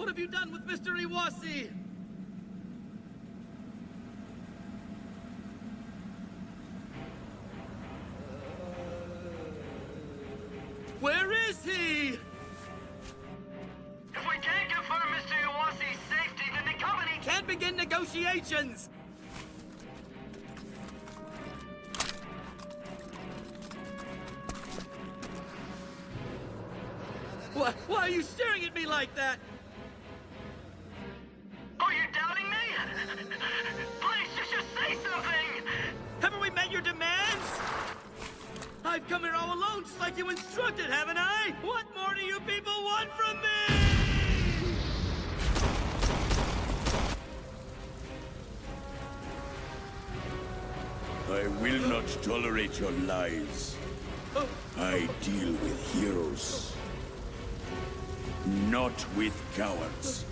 What have you done with Mr. Iwase? Where is he? If we can't confirm Mr. Iwase's safety, then the company Can't begin negotiations! Why are you staring at me like that? Are you doubting me? Please, just say something! Haven't we met your demands? I've come here all alone, just like you instructed, haven't I? What more do you people want from me? I will not tolerate your lies. I deal with heroes, not with cowards.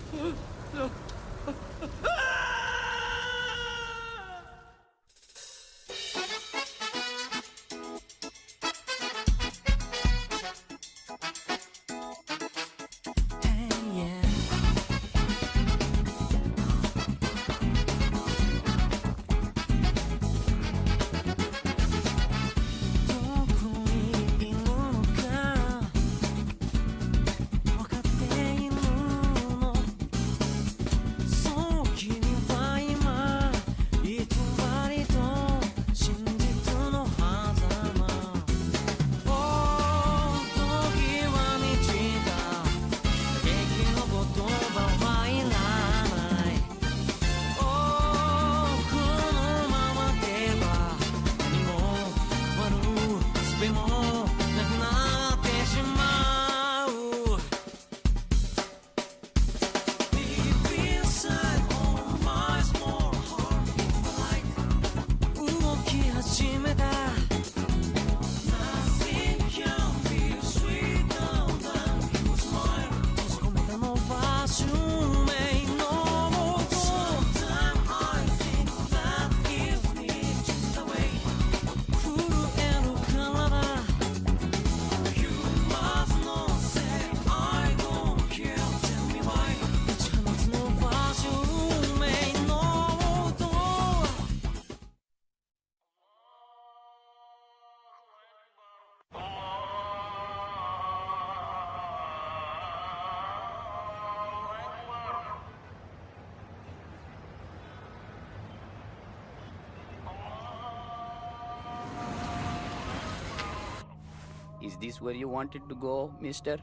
Is this where you wanted to go, mister?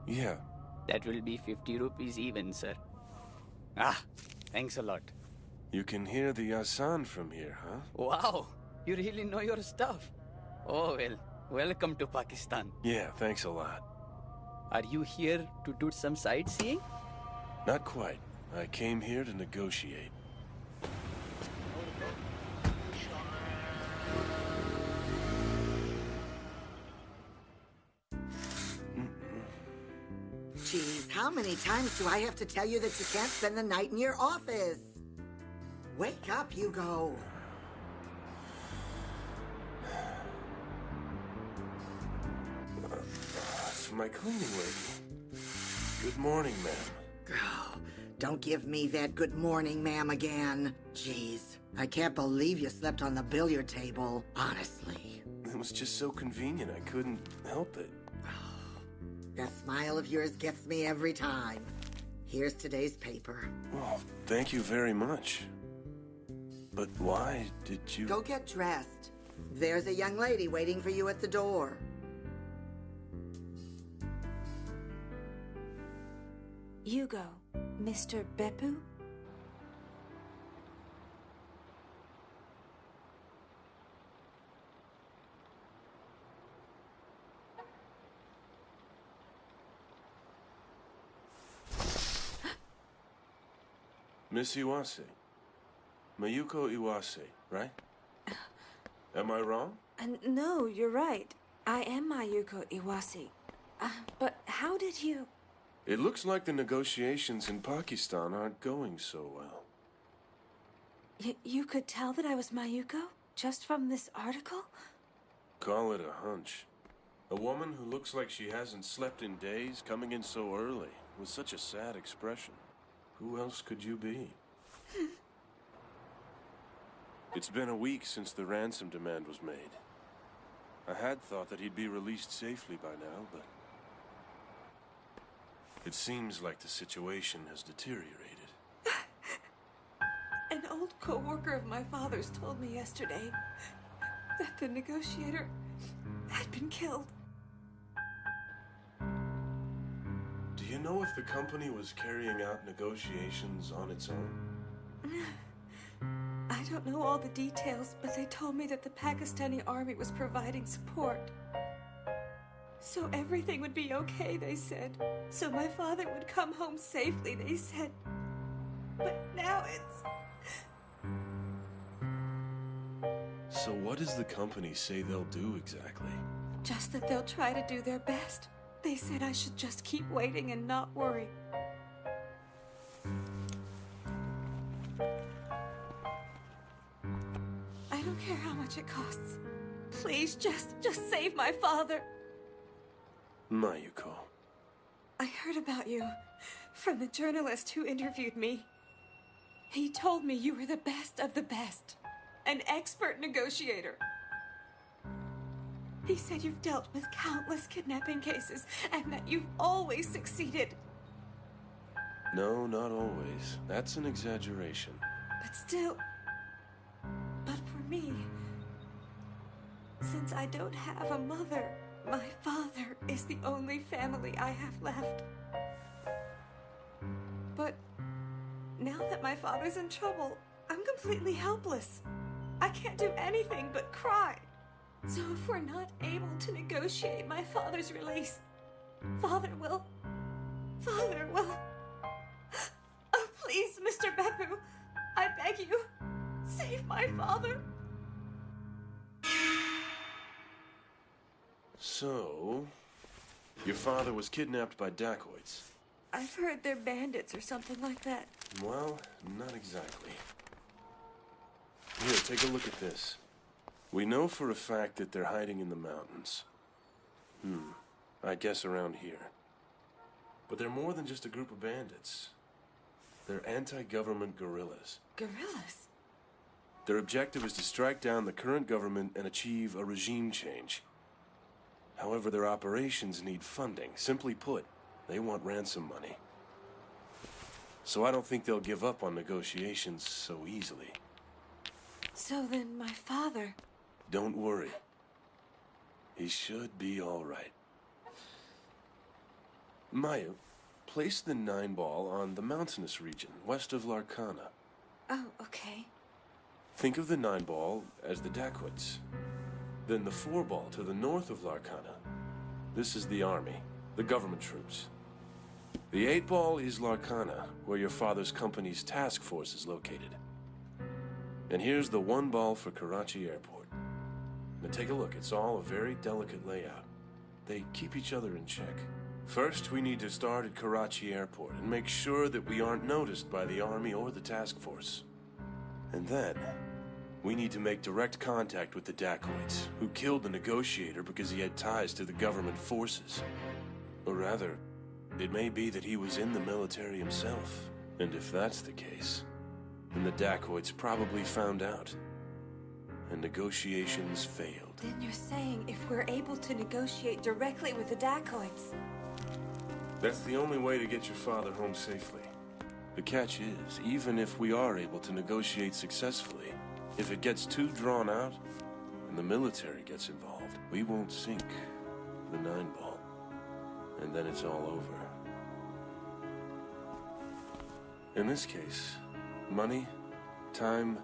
Yeah. That will be 50 rupees even, sir. Ah, thanks a lot. You can hear the Asan from here, huh? Wow, you really know your stuff. Oh, well, welcome to Pakistan. Yeah, thanks a lot. Are you here to do some sightseeing? Not quite. I came here to negotiate. Geez, how many times do I have to tell you that you can't spend the night in your office? Wake up, Yugo. It's my cleaning lady. Good morning, ma'am. Oh, don't give me that good morning, ma'am, again. Jeez, I can't believe you slept on the billiard table, honestly. It was just so convenient, I couldn't help it. That smile of yours gets me every time. Here's today's paper. Well, thank you very much. But why did you... Go get dressed. There's a young lady waiting for you at the door. Yugo, Mr. Beppu? Miss Iwase. Mayuko Iwase, right? Am I wrong? No, you're right. I am Mayuko Iwase. But how did you... It looks like the negotiations in Pakistan aren't going so well. You could tell that I was Mayuko? Just from this article? Call it a hunch. A woman who looks like she hasn't slept in days coming in so early. with such a sad expression. Who else could you be? It's been a week since the ransom demand was made. I had thought that he'd be released safely by now, but it seems like the situation has deteriorated. An old co-worker of my father's told me yesterday that the negotiator had been killed. Do you know if the company was carrying out negotiations on its own? I don't know all the details, but they told me that the Pakistani army was providing support. So everything would be okay, they said. So my father would come home safely, they said. But now it's... So what does the company say they'll do exactly? just that they'll try to do their best. They said I should just keep waiting and not worry. I don't care how much it costs. Please, just save my father. Mayuko. I heard about you from the journalist who interviewed me. He told me you were the best of the best, an expert negotiator. He said you've dealt with countless kidnapping cases and that you've always succeeded. No, not always. That's an exaggeration. But still... But for me, since I don't have a mother, my father is the only family I have left. But now that my father's in trouble, I'm completely helpless. I can't do anything but cry. So if we're not able to negotiate my father's release, Father will... Oh, please, Mr. Beppu, I beg you, save my father. So, your father was kidnapped by dacoits. I've heard they're bandits or something like that. Well, not exactly. Here, take a look at this. We know for a fact that they're hiding in the mountains. I guess around here. But they're more than just a group of bandits. They're anti-government guerrillas. Gorillas? Their objective is to strike down the current government and achieve a regime change. However, their operations need funding. Simply put, they want ransom money. So I don't think they'll give up on negotiations so easily. So then my father... Don't worry. He should be all right. Mayu, place the 9-ball on the mountainous region west of Larkana. Oh, okay. Think of the 9-ball as the dacoits. Then the 4-ball to the north of Larkana. This is the army, the government troops. The 8-ball is Larkana, where your father's company's task force is located. And here's the 1-ball for Karachi Airport. Now take a look, it's all a very delicate layout. They keep each other in check. First, we need to start at Karachi Airport and make sure that we aren't noticed by the army or the task force. And then, we need to make direct contact with the dacoits, who killed the negotiator because he had ties to the government forces. Or rather, it may be that he was in the military himself. And if that's the case, then the dacoits probably found out. And negotiations failed. Then you're saying if we're able to negotiate directly with the dacoits... That's the only way to get your father home safely. The catch is, even if we are able to negotiate successfully, if it gets too drawn out, and the military gets involved, we won't sink the 9-ball. And then it's all over. In this case, money, time,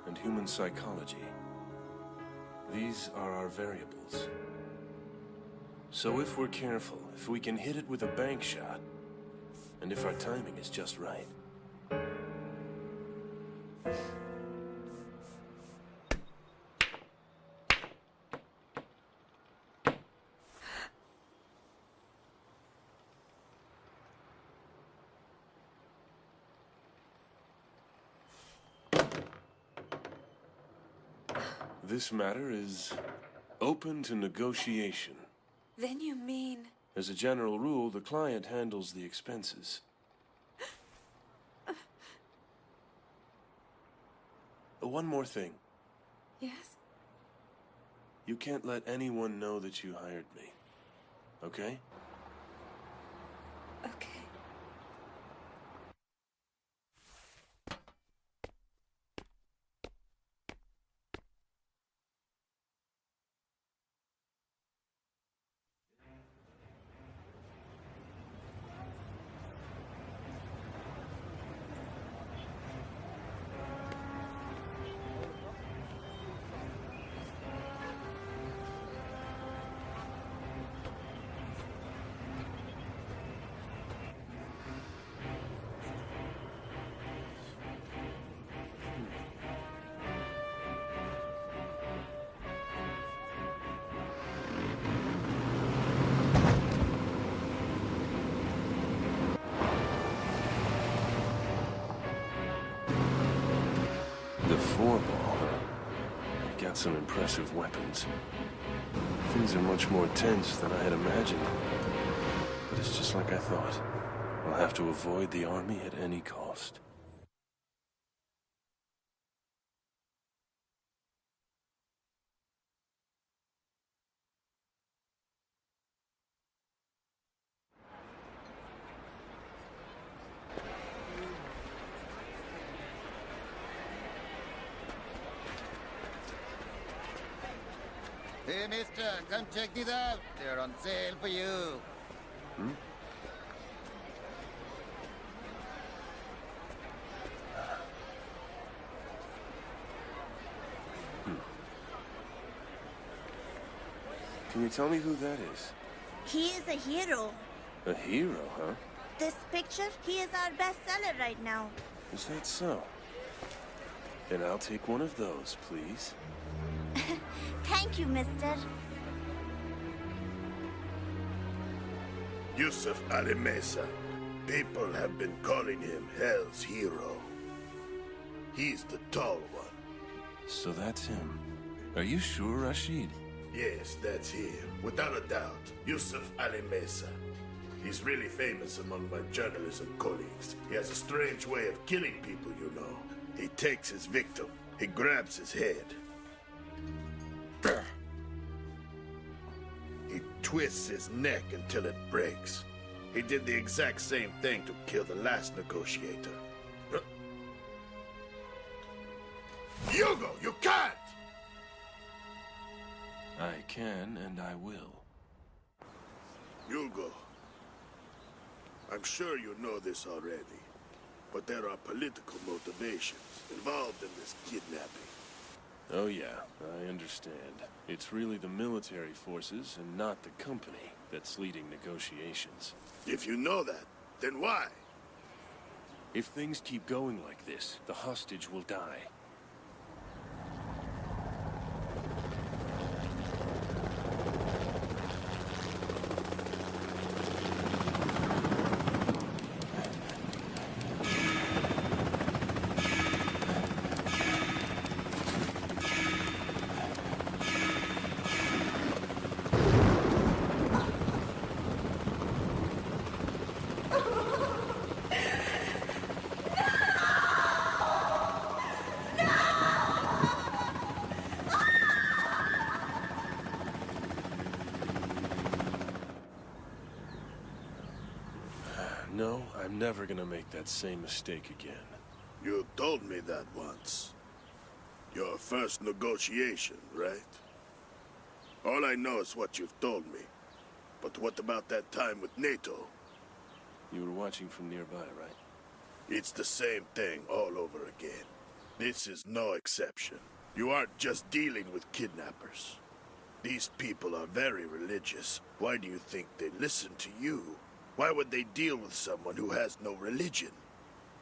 and human psychology. These are our variables. So if we're careful, if we can hit it with a bank shot, and if our timing is just right. This matter is open to negotiation. Then you mean... As a general rule, the client handles the expenses. One more thing. Yes? You can't let anyone know that you hired me. Okay? Okay. The four ball, huh? They got some impressive weapons. Things are much more tense than I had imagined. But it's just like I thought. I'll have to avoid the army at any cost. Hey, mister, come check these out. They're on sale for you. Can you tell me who that is? He is a hero. A hero, huh? This picture, he is our bestseller right now. Is that so? Then I'll take one of those, please. Thank you, mister. Yusuf Ali Mesa. People have been calling him Hell's Hero. He's the tall one. So that's him. Are you sure, Rashid? Yes, that's him. Without a doubt, Yusuf Ali Mesa. He's really famous among my journalism colleagues. He has a strange way of killing people, you know. He takes his victim. He grabs his head. He twists his neck until it breaks. He did the exact same thing to kill the last negotiator. Yugo, you can't! I can, and I will. Yugo, I'm sure you know this already, but there are political motivations involved in this kidnapping. Oh yeah, I understand. It's really the military forces and not the company that's leading negotiations. If you know that, then why? If things keep going like this, the hostage will die. No, I'm never gonna make that same mistake again. You told me that once. Your first negotiation, right? All I know is what you've told me. But what about that time with NATO? You were watching from nearby, right? It's the same thing all over again. This is no exception. You aren't just dealing with kidnappers. These people are very religious. Why do you think they listen to you? Why would they deal with someone who has no religion?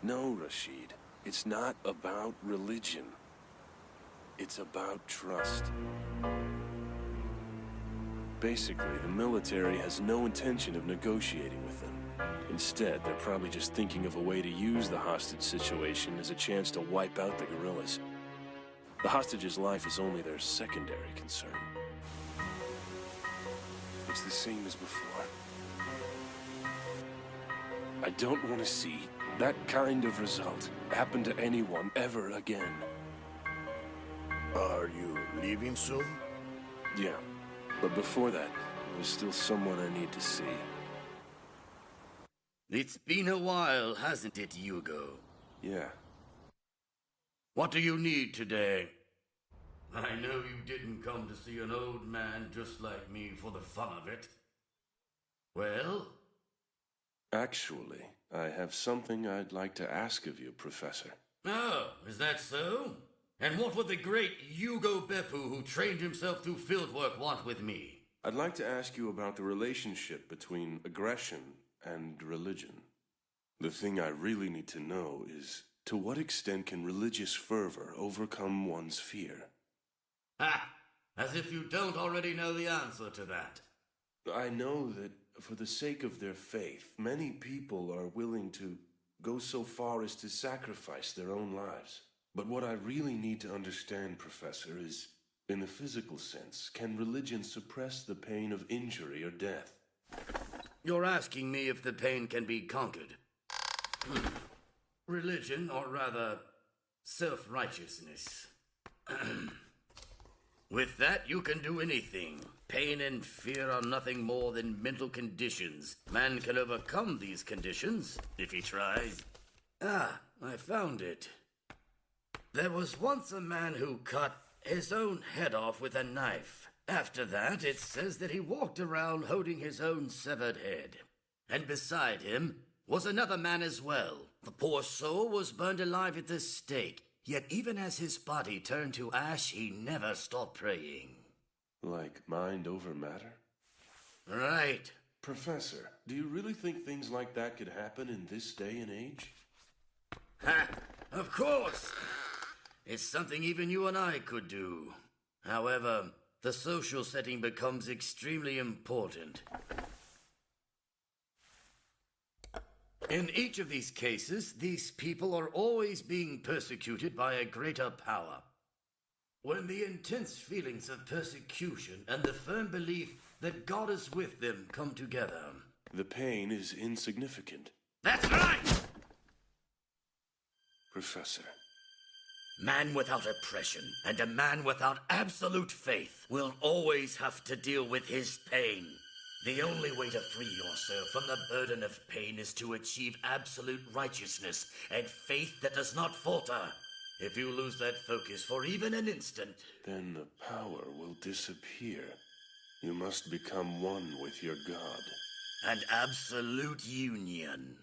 No, Rashid. It's not about religion. It's about trust. Basically, the military has no intention of negotiating with them. Instead, they're probably just thinking of a way to use the hostage situation as a chance to wipe out the guerrillas. The hostage's life is only their secondary concern. It's the same as before. I don't want to see that kind of result happen to anyone ever again. Are you leaving soon? Yeah, but before that, there's still someone I need to see. It's been a while, hasn't it, Yugo? Yeah. What do you need today? I know you didn't come to see an old man just like me for the fun of it. Well? Actually, I have something I'd like to ask of you, Professor. Oh, is that so? And what would the great Yugo Beppu, who trained himself through fieldwork, want with me? I'd like to ask you about the relationship between aggression and religion. The thing I really need to know is, to what extent can religious fervor overcome one's fear? Ha! As if you don't already know the answer to that. I know that for the sake of their faith, many people are willing to go so far as to sacrifice their own lives. But what I really need to understand, Professor, is, in the physical sense, can religion suppress the pain of injury or death? You're asking me if the pain can be conquered. Religion, or rather, self-righteousness. With that, you can do anything. Pain and fear are nothing more than mental conditions. Man can overcome these conditions, if he tries. Ah, I found it. There was once a man who cut his own head off with a knife. After that, it says that he walked around holding his own severed head. And beside him was another man as well. The poor soul was burned alive at the stake. Yet even as his body turned to ash, he never stopped praying. Like mind over matter? Right. Professor, do you really think things like that could happen in this day and age? Ha! Of course! It's something even you and I could do. However, the social setting becomes extremely important. In each of these cases, these people are always being persecuted by a greater power. When the intense feelings of persecution and the firm belief that God is with them come together. The pain is insignificant. That's right! Professor. Man without oppression and a man without absolute faith will always have to deal with his pain. The only way to free yourself from the burden of pain is to achieve absolute righteousness and faith that does not falter. If you lose that focus for even an instant, then the power will disappear. You must become one with your God. An absolute union.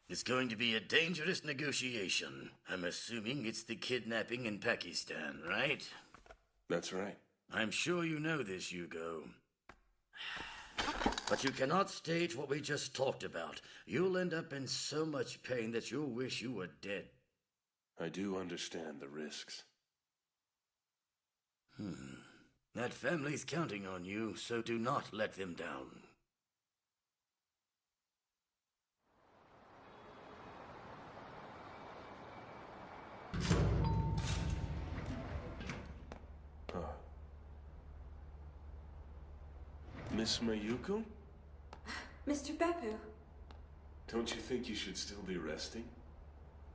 It's going to be a dangerous negotiation. I'm assuming it's the kidnapping in Pakistan, right? That's right. I'm sure you know this, Yugo. But you cannot stage what we just talked about. You'll end up in so much pain that you'll wish you were dead. I do understand the risks. That family's counting on you, so do not let them down. Miss Mayuko? Mr. Beppu, Don't you think you should still be resting?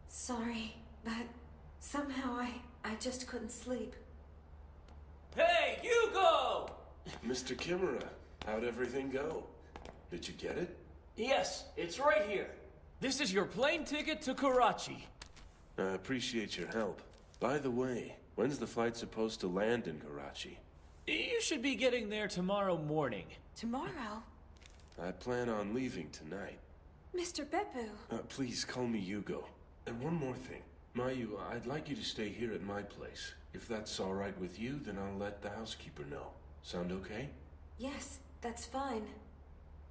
sorry, but somehow I just couldn't sleep. Hey, Yugo! Mr. Kimura, how'd everything go? Did you get it? Yes, it's right here. This is your plane ticket to Karachi. I appreciate your help. By the way, when's the flight supposed to land in Karachi? You should be getting there tomorrow morning. Tomorrow? I plan on leaving tonight. Mr. Beppu. Please call me Yugo. And one more thing. Mayu, I'd like you to stay here at my place. If that's all right with you, then I'll let the housekeeper know. Sound okay? Yes, that's fine.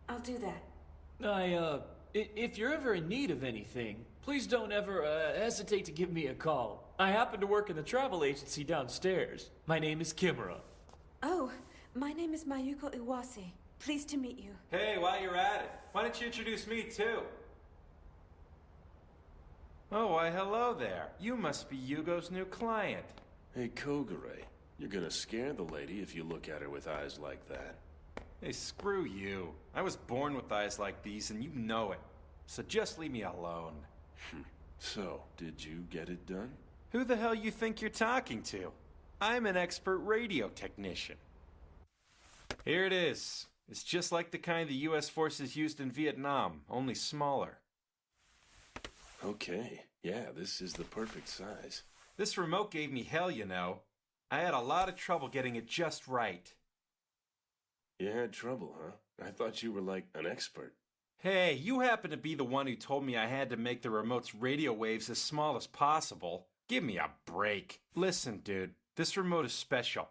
I'll do that. If you're ever in need of anything, please don't ever, hesitate to give me a call. I happen to work in the travel agency downstairs. My name is Kimura. Oh, my name is Mayuko Iwase. Pleased to meet you. Hey, while you're at it, why don't you introduce me too? Oh, why hello there. You must be Yugo's new client. Hey, Kogure, you're gonna scare the lady if you look at her with eyes like that. Hey, screw you. I was born with eyes like these, and you know it. So just leave me alone. So, did you get it done? Who the hell you think you're talking to? I'm an expert radio technician. Here it is. It's just like the kind the U.S. forces used in Vietnam, only smaller. Okay, yeah, this is the perfect size. This remote gave me hell, you know. I had a lot of trouble getting it just right. You had trouble, huh? I thought you were like an expert. Hey, you happen to be the one who told me I had to make the remote's radio waves as small as possible. Give me a break. Listen, dude, this remote is special.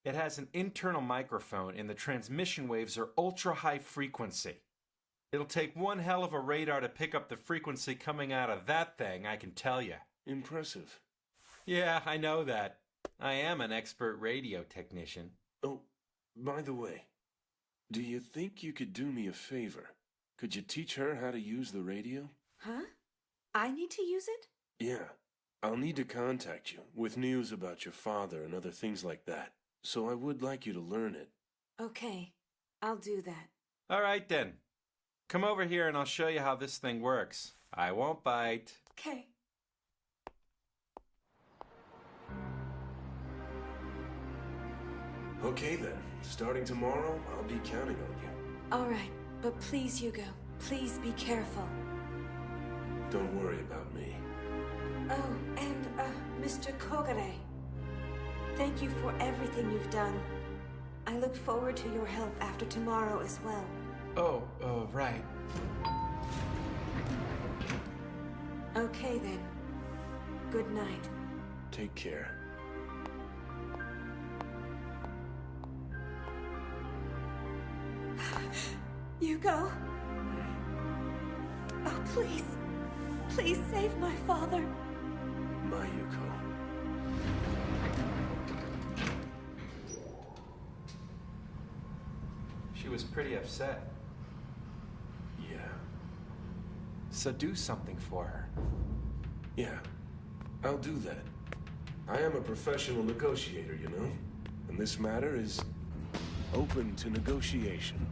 It has an internal microphone and the transmission waves are ultra-high frequency. It'll take one hell of a radar to pick up the frequency coming out of that thing, I can tell you. Impressive. Yeah, I know that. I am an expert radio technician. Oh, by the way, do you think you could do me a favor? Could you teach her how to use the radio? Huh? I need to use it? Yeah. I'll need to contact you with news about your father and other things like that. So I would like you to learn it. Okay, I'll do that. All right, then. Come over here and I'll show you how this thing works. I won't bite. Okay. Okay, then. Starting tomorrow, I'll be counting on you. All right, but please, Yugo, please be careful. Don't worry about me. Oh, and, Mr. Kogare. Thank you for everything you've done. I look forward to your help after tomorrow as well. Oh, right. Okay, then. Good night. Take care. Yugo? Oh, please. Please save my father. My Yuko. She was pretty upset. Yeah. So do something for her. Yeah. I'll do that. I am a professional negotiator, you know? And this matter is open to negotiation.